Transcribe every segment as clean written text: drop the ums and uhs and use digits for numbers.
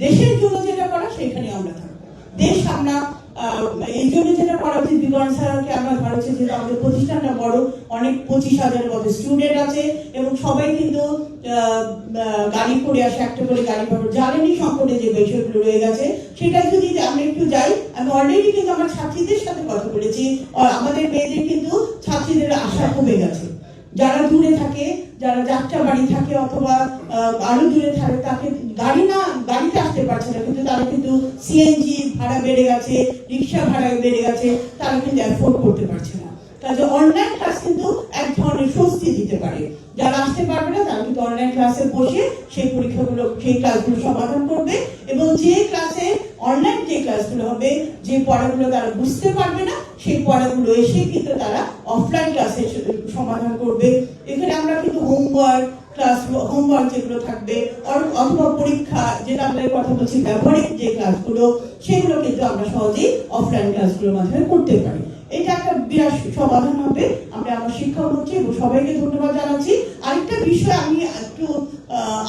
দেশের জন্য যেটা করা সেখানে আমরা থাকবো। দেশ আমরা এই জন্য যেটা করা উচিত, বিকরণ স্যারকে আমরা ধরেছি যে আমাদের প্রতিষ্ঠানটা বড়, অনেক 25,000-এর মতো স্টুডেন্ট আছে এবং সবাই কিন্তু গাড়ি করে আসে, একটা করে গাড়ি পাবো। জ্বালানি সংকটে যে বিষয়গুলো রয়ে গেছে সেটা যদি আমরা একটু যাই, আমি অলরেডি কিন্তু আমার ছাত্রীদের সাথে কথা বলেছি, আমাদের মেয়েদের কিন্তু ছাত্রীদের আশা কমে গেছে। যারা দূরে থাকে, যারা যাত্রা বাড়ি থাকে অথবা আরো দূরে থাকে, তাকে গাড়িতে আসতে পারছে না, কিন্তু তারা কিন্তু সিএনজি ভাড়া বেড়ে গেছে, রিক্সা ভাড়া বেড়ে গেছে, তারা কিন্তু অ্যাফোর্ড করতে পারছে না। কাজে অনলাইন ক্লাস কিন্তু এক ধরনের স্বস্তি দিতে পারে। যারা আসতে পারবে না তারা কিন্তু অনলাইন ক্লাসে বসে সেই ক্লাসগুলো সমাধান করবে, এবং যে ক্লাসে অনলাইন যে ক্লাসগুলো হবে, যে পড়াগুলো তারা বুঝতে পারবে না সেই পড়াগুলো এসে কিন্তু তারা অফলাইন ক্লাসে সমাধান করবে। এখানে আমরা কিন্তু হোমওয়ার্ক যেগুলো থাকবে অথবা পরীক্ষা, যেটা আমরা কথা বলছি ব্যবহারিক যে ক্লাসগুলো, সেগুলো কিন্তু আমরা সহজেই অফলাইন ক্লাসগুলোর মাধ্যমে করতে পারি। এটা একটা বিরাট সমাধান হবে। আমরা আমার শিক্ষামন্ত্রী এবং সবাইকে ধন্যবাদ জানাচ্ছি। আরেকটা বিষয় আমি একটু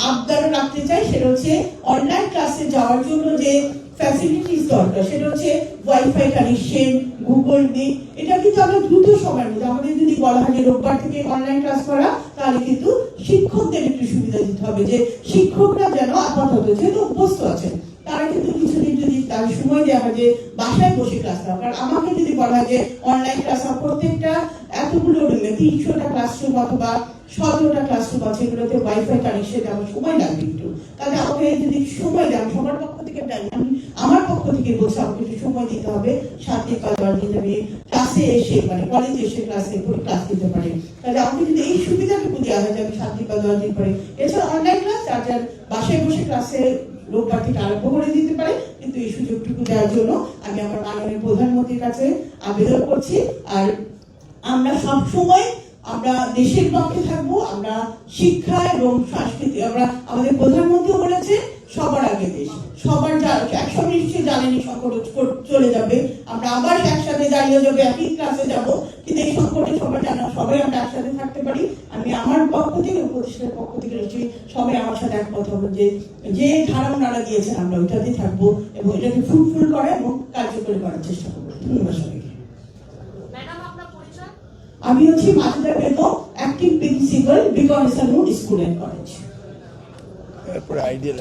আবদার রাখতে চাই, সেটা হচ্ছে অনলাইন ক্লাসে যাওয়ার জন্য যে ফ্যাসিলিটিস দরকার, সেটা হচ্ছে ওয়াইফাই কানেকশন, গুগল মিট। এটা কিন্তু আমরা দ্রুত সময়ের মধ্যে, আমাদের যদি বলা হয় যে রোববার থেকে অনলাইন ক্লাস করা, তাহলে কিন্তু শিক্ষকদের একটু সুবিধা দিতে হবে, যে শিক্ষকরা যেন আপাতত যেহেতু অভ্যস্ত আছেন, তারা কিন্তু কিছুদিন যদি তার সময় দেওয়া হয় যে বাসায় বসে ক্লাস দেওয়া। কারণ আমাকে যদি বলা হয় যে অনলাইন ক্লাস, প্রত্যেকটা এতগুলো 300টা ক্লাসরুম অথবা 17টা ক্লাসরুম আছে, এগুলোতে ওয়াইফাই কানেকশন আমার সময় লাগবে একটু। তাহলে আমাকে যদি সময় দেন, সবার পক্ষ থেকে আমি আমার পক্ষ থেকে বলছি আমাকে একটু সময় দিতে হবে, 7 দিন বা 10 দিন আমি ক্লাসে এসে, মানে কলেজে এসে ক্লাস দিতে পারি। তাহলে আমাকে যদি এই সুবিধাটুকু দেওয়া হয় যে আমি 7 দিন বা 10 দিন পরে, এছাড়া অনলাইন ক্লাস যার বাসায় বসে ক্লাসে রোববার থেকে আরম্ভ করে দিতে পারে। কিন্তু এই সুযোগটুকু দেওয়ার জন্য আমি আমার মাননীয় প্রধানমন্ত্রীর কাছে আবেদন করছি। আর আমরা সব সময় আমরা দেশের পক্ষে থাকবো, আমরা শিক্ষা এবং সংস্কৃতি, আমরা আমাদের প্রধানমন্ত্রীও বলেছে সবার আগে দেশ, সবার একসঙ্গে নিশ্চয়ই জ্বালানি সংকট চলে যাবে, আমরা আবার একসাথে দাঁড়িয়ে যাবো, একই ক্লাসে যাব, কিন্তু এই সংকটে সবাই আমরা একসাথে থাকতে পারি। আমি আমার পক্ষ থেকে, প্রতিষ্ঠানের পক্ষ থেকে নিশ্চয়ই সবাই আমার সাথে একমত হবে যে ধারণাটা দিয়েছেন আমরা ওইটাতেই থাকবো এবং এটাকে ফ্রুটফুল করা এবং কার্যকরী করার চেষ্টা করবো। ধন্যবাদ সবাইকে। আমি হচ্ছি মাজেদা বেগম, অ্যাক্টিং প্রিন্সিপাল, বিকরণ স্কুল এন্ড কলেজ। এরপরে আইডিয়াল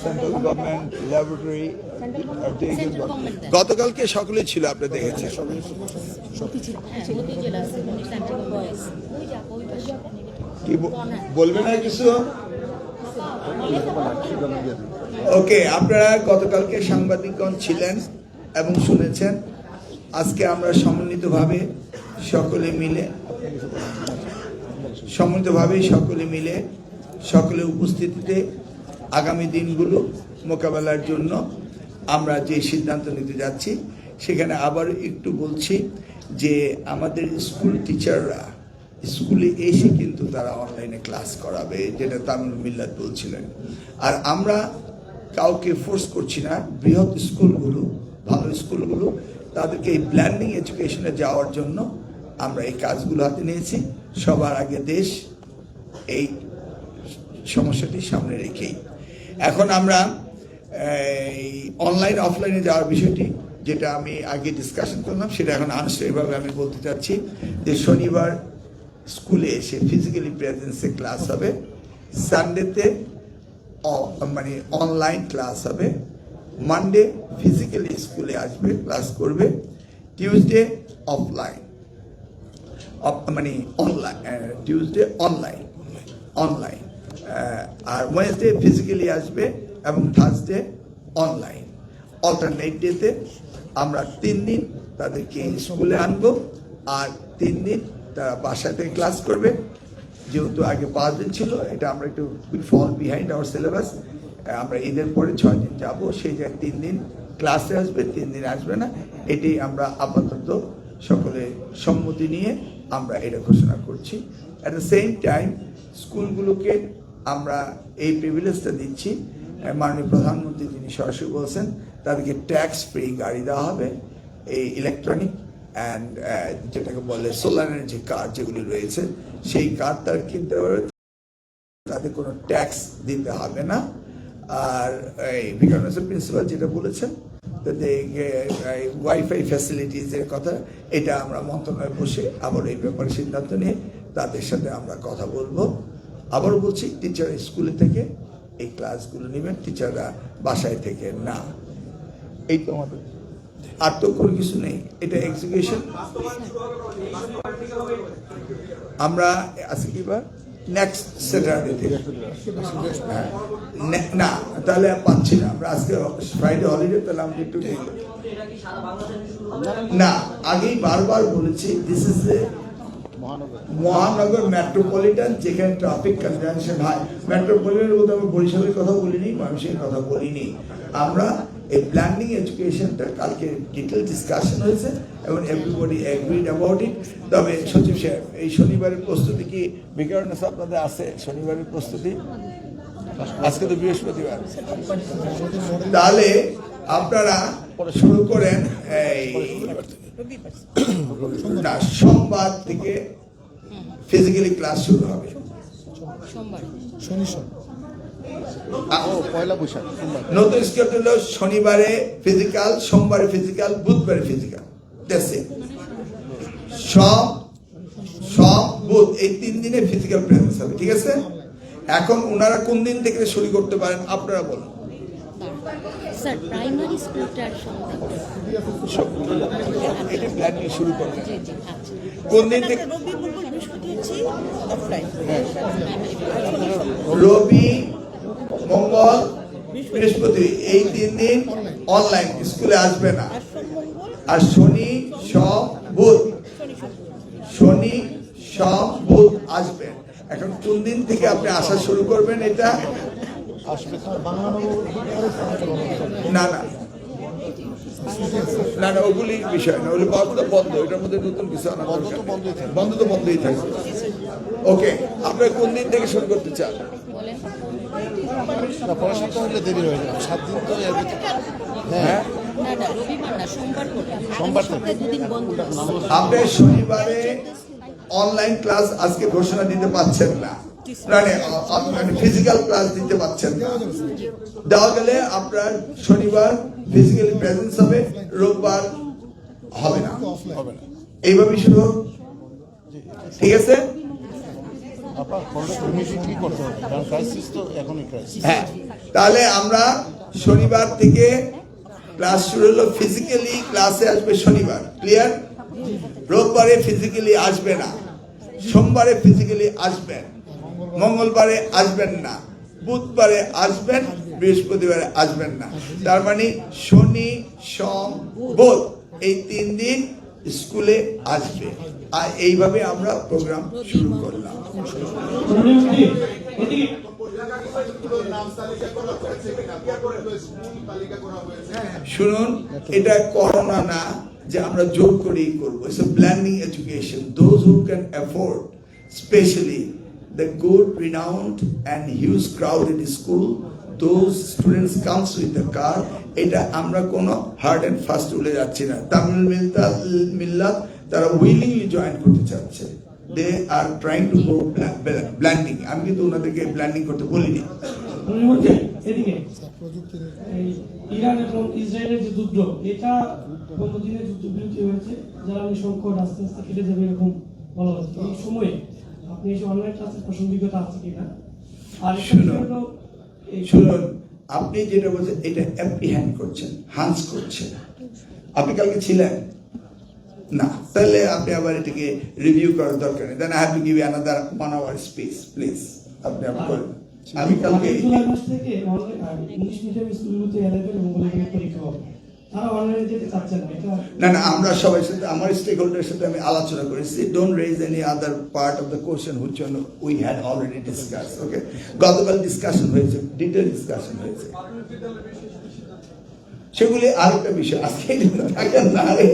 সেন্ট্রাল গভর্নমেন্ট ল্যাবরেটরি। গতকালকে সকলে ছিল, আপনি দেখেছেন। কি বলবেন না কিছু? ওকে, আপনারা গতকালকে সাংবাদিকগণ ছিলেন এবং শুনেছেন। আজকে আমরা সমন্বিতভাবে সকলে মিলে সকলে উপস্থিতিতে আগামী দিনগুলো মোকাবেলার জন্য আমরা যে সিদ্ধান্ত নিতে যাচ্ছি, সেখানে আবার একটু বলছি যে আমাদের স্কুল টিচাররা স্কুলে এসে কিন্তু তারা অনলাইনে ক্লাস করাবে, যেটা তামিল মিল্লাত বলছিলেন। আর আমরা কাউকে ফোর্স করছি না। বৃহৎ স্কুলগুলো, ভালো স্কুলগুলো, তাদেরকে এই ব্ল্যান্ডিং এডুকেশনে যাওয়ার জন্য আমরা এই কাজগুলো হাতে নিয়েছি। সবার আগে দেশ, এই সমস্যাটি সামনে রেখেই এখন আমরা অনলাইন অফলাইনে যাওয়ার বিষয়টি, যেটা আমি আগে ডিসকাশন করলাম, সেটা এখন আনুষ্ঠানিকভাবে আমি বলতে চাচ্ছি যে শনিবার স্কুলে এসে ফিজিক্যালি প্রেজেন্সে ক্লাস হবে, সানডেতে মানে অনলাইন ক্লাস হবে, মানডে ফিজিক্যালি স্কুলে আসবে, ক্লাস করবে, টিউসডে অফলাইন, মানে অনলাইন, টিউসডে অনলাইন, আর ওয়েডনেসডে ফিজিক্যালি আসবে এবং থার্সডে অনলাইন। অল্টারনেট ডেতে আমরা 3 দিন তাদেরকে স্কুলে আনবো আর 3 দিন তারা বাসাতে ক্লাস করবে। যেহেতু আগে 5 দিন ছিল, এটা আমরা একটু ফল বিহাইন্ড আওয়ার সিলেবাস। আমরা ঈদের পরে 6 দিন যাবো, সেই জায়গায় 3 দিন ক্লাসে আসবে, 3 দিন আসবে না। এটাই আমরা আপাতত সকলে সম্মতি নিয়ে আমরা এটা ঘোষণা করছি। অ্যাট দ্য সেম টাইম স্কুলগুলোকে আমরা এই প্রিভিলেজটা দিচ্ছি, মাননীয় প্রধানমন্ত্রী যিনি সরাসরি বলছেন, তাদেরকে ট্যাক্স ফ্রি গাড়ি দেওয়া হবে, এই ইলেকট্রনিক অ্যান্ড যেটাকে বলে সোলার এনার্জি কার যেগুলি রয়েছে সেই কার তারা কিনতে পারবে, তাদের কোনো ট্যাক্স দিতে হবে না। আর এই বিকারণের প্রিন্সিপাল যেটা বলেছেন ওয়াইফাই ফ্যাসিলিটিসের কথা, এটা আমরা মন্ত্রণালয়ে বসে আবার এই ব্যাপারে সিদ্ধান্ত নিয়ে তাদের সাথে আমরা কথা বলবো। আবারও বলছি, টিচার স্কুলে থেকে এই ক্লাসগুলো নেবেন, টিচাররা বাসায় থেকে না। এই তো আমাদের আর তো কোনো কিছু নেই, এটা এক্সিকিউশন। আমরা আজকে কি বার, নেক্সট স্যাটারডে থেকে না, তাহলে পাচ্ছি না আমরা, আজকে ফ্রাইডে হলিডে, তাহলে আমরা একটু না, আগেই বারবার বলেছি দিস ইজ মহানগর মেট্রোপলিটন, যেখানে ট্রাফিক কনজাংশন হয়। মেট্রোপলিটনের বলতে আমি বরিশালের কথা বলিনি, ময়মনসিংহের কথা বলিনি। আমরা এই প্ল্যানিং এডুকেশনটা কালকে ডিটেল ডিসকাশন হয়েছে এবং এভরিবডি এগ্রিড অ্যাবাউট ইট। তবে সচিব সাহেব, এই শনিবারের প্রস্তুতি কি বিকারণেস আপনাদের আছে? শনিবারের প্রস্তুতি, আজকে তো বৃহস্পতিবার, তাহলে আপনারা শুরু করেন এই না, সোমবার থেকে ফিজিক্যালি ক্লাস শুরু হবে। নতুন স্কেল হলো শনিবারে ফিজিক্যাল, সোমবারে ফিজিক্যাল, বুধবারে ফিজিক্যাল। সব বুধ এই 3 দিনে ফিজিক্যাল প্রেজেন্স হবে, ঠিক আছে? এখন ওনারা কোন দিন থেকে শুরু করতে পারেন আপনারা বলুন। স্যার প্রাইমারি স্কুলটার এটা প্ল্যানিং শুরু করবেন জি জি আচ্ছা কোন দিন থেকে? রবি, মঙ্গল, বৃহস্পতি, এই 3 দিন অনলাইন, স্কুলে আসবে না। আর শনি, সব, বুধ, শনি, সব, বুধ আসবেন। এখন কোন দিন থেকে আপনি আসা শুরু করবেন? এটা না না না না, ওগুলি বিষয় না, ওগুলি বন্ধ, এটার মধ্যে নতুন কিছু আনা দরকার। বন্ধ তো বন্ধই থাকবে। ওকে, আপনারা কোন দিন থেকে শুরু করতে চান? পরের সপ্তাহ হলে দেরি হয়ে যাবে, 7 দিন তো এর ভিতরে। হ্যাঁ, না না রবিবার না সোমবার করে সোমবার থেকে। সপ্তাহে 2 দিন বন্ধ আপনি শনিবারে অনলাইন ক্লাস আজকে ঘোষণা দিতে পাচ্ছেন না, মানে ফিজিক্যাল ক্লাস দিতে পাচ্ছেন না। দেওয়া গেলে আপনার শনিবার ফিজিক্যালি প্রেজেন্স হবে, রোববার হবে না, এইভাবে শুরু হোক, ঠিক আছে? আপনার কি করতে হবে, কারণ ক্রাইসিস তো এখনই ক্রাইসিস। হ্যাঁ, তাহলে আমরা শনিবার থেকে ক্লাস শুরু হলো, ফিজিক্যালি ক্লাসে আসবে শনিবার, ক্লিয়ার? রোববারে ফিজিক্যালি আসবে না, সোমবারে ফিজিক্যালি আসবেন, মঙ্গলবারে আসবেন না, বুধবারে আসবেন, বৃহস্পতিবারে আসবেন না। তার মানে শনি, সোম, বুধ এই 3 দিন স্কুলে আসবে। আর এইভাবে আমরা প্রোগ্রাম শুরু করলাম। শুনুন, এটা করোনা না যে আমরা জোর করেই করবো। It's a planning education. Those who can afford, especially the good, renowned and huge crowded school, those students comes with the car. এটা আমরা কোনো হার্ড এন্ড ফাস্ট রুলে যাচ্ছি না। তামিল মিল্লাত তারা উইলিংলি জয়েন করতে চাচ্ছে। They are trying to go blending. আমি কিন্তু ওনাদেরকে ব্ল্যান্ডিং করতে বলিনি। এদিকে এই ইরান এবং ইসরায়েলের যে যুদ্ধ, এটা 15 দিনের যুদ্ধবিরতি হয়েছে, যারা সংকট আস্তে আস্তে কেটে যাবে এরকম বলা হচ্ছে। এই সময়ে আপনি এসে অনলাইন ক্লাসের প্রাসঙ্গিকতা আছে কিনা? আর শুনুন, আপনি যেটা বলছেন এটা অ্যাপ্রিহ্যান্ড করছেন, হান্স করছেন। আপনি কালকে ছিলেন না, তাহলে আপনি আবার এটাকে রিভিউ করার দরকার নেই। Then I have to give you another 1 hour space, please. আপনি করেন। আমি কালকে জুলাই মাস থেকে ইংলিশ মিডিয়াম স্কুলগুলোতে 11 এবং 12 পরীক্ষা হবে, তারা অনলাইনে যেতে চাচ্ছেন না। না, আমরা সবাই সাথে, আমার স্টেক হোল্ডারের সাথে আমি আলোচনা করেছি। Don't raise any other part of the question which we had already discuss. Okay, গতকাল ডিসকাশন হয়েছে, ডিটেল ডিসকাশন হয়েছে, সেগুলি আরেকটা বিষয়। আজকে থাকেন না, আরে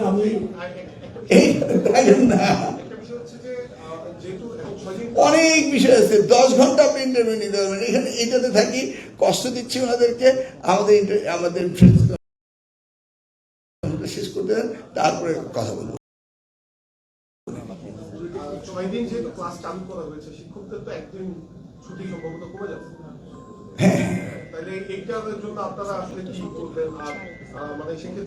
আমি এই থাকেন না, অনেক বিষয় আছে। 10 ঘন্টা আপনি ইন্টারভিউ নিতে পারবেন। এখানে এটাতে থাকি, কষ্ট দিচ্ছি ওনাদেরকে। আমাদের দেন, তারপরে কথা বলবো। ছয় দিন যেহেতু ক্লাস চালু করা হয়েছে, শিক্ষকদের তো একদিন ছুটি সম্ভবত কমে যাবে। তাহলে এইটার জন্য আপনারা আসলে কি করবেন? আর মানে সেক্ষেত্রে